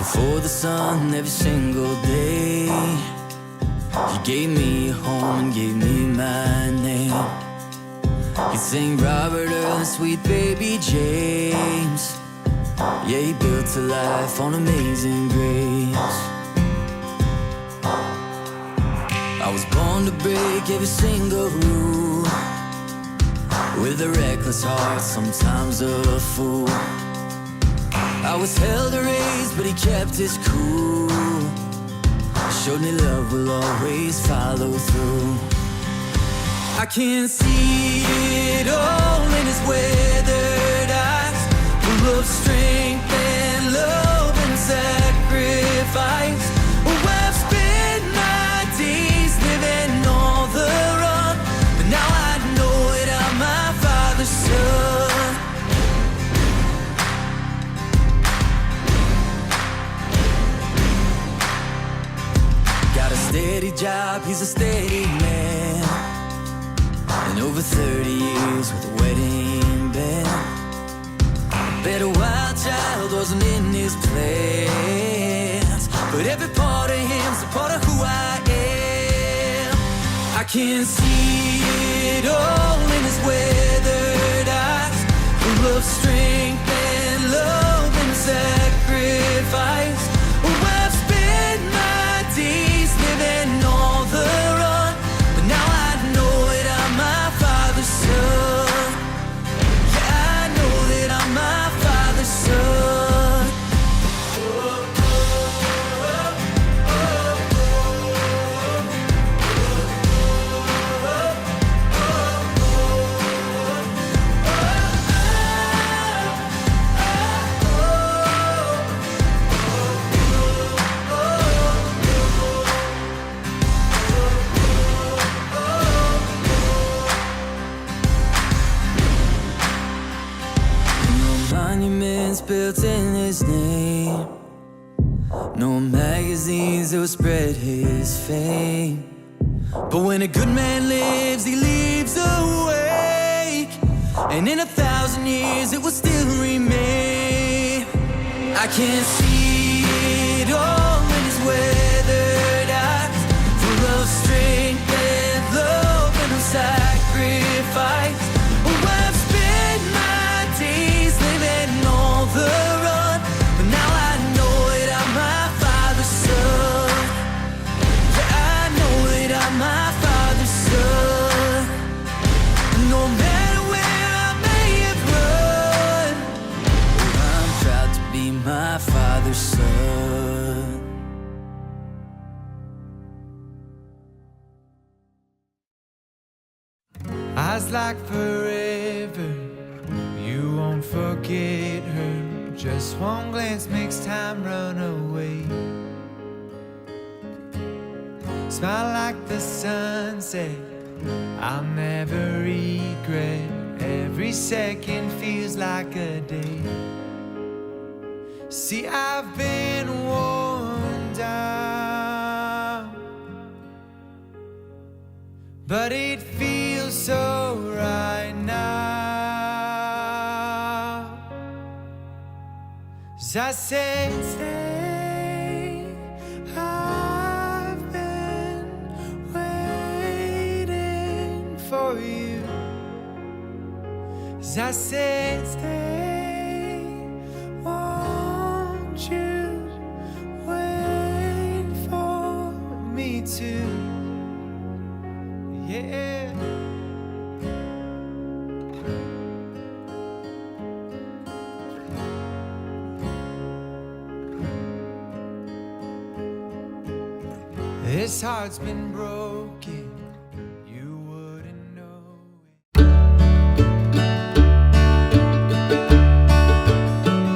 before the sun every single day. He gave me a home and gave me my name. He sang Robert Earl and sweet baby James. Yeah, he built a life on Amazing Grace. I was born to break every single rule, with a reckless heart, sometimes a fool. I was hell to raise, but he kept his cool. Showed me love will always follow through. I can see it all in his weathered eyes, full of strength and love and sacrifice. Oh, I've spent my days living on the run, but now I know it, I'm my Father's son. Got a steady job, he's a steady man, and over 30 years with a wedding band. I bet a wild child wasn't in his plans, but every part of him's a part of who I am. I can see it all in his weathered eyes, full of strength and love and sacrifice. Oh, I've spent my days living on the run, but now I know it, I'm my Father's son. Yeah, I know that I'm my Father's son. Monuments built in his name, no magazines that will spread his fame. But when a good man lives, he leaves a wake, and in 1,000 years it will still remain. I can see it all in his weathered eyes, full of strength and love and sacrifice. Oh, I've spent my days living on the run, but now I know it, I'm my Father's son. Yeah, I know that I'm my Father's son. No matter where I may have run, I'm proud to be my Father's son. Eyes like forever, you won't forget her. Just one glance makes time run away. Smile like the sunset, I'll never regret. Every second feels like a day. See, I've been worn down, but it feels so right now. As I said, stay, I've been waiting for you. As I said, stay, won't you wait for me too? Yeah. This heart's been broken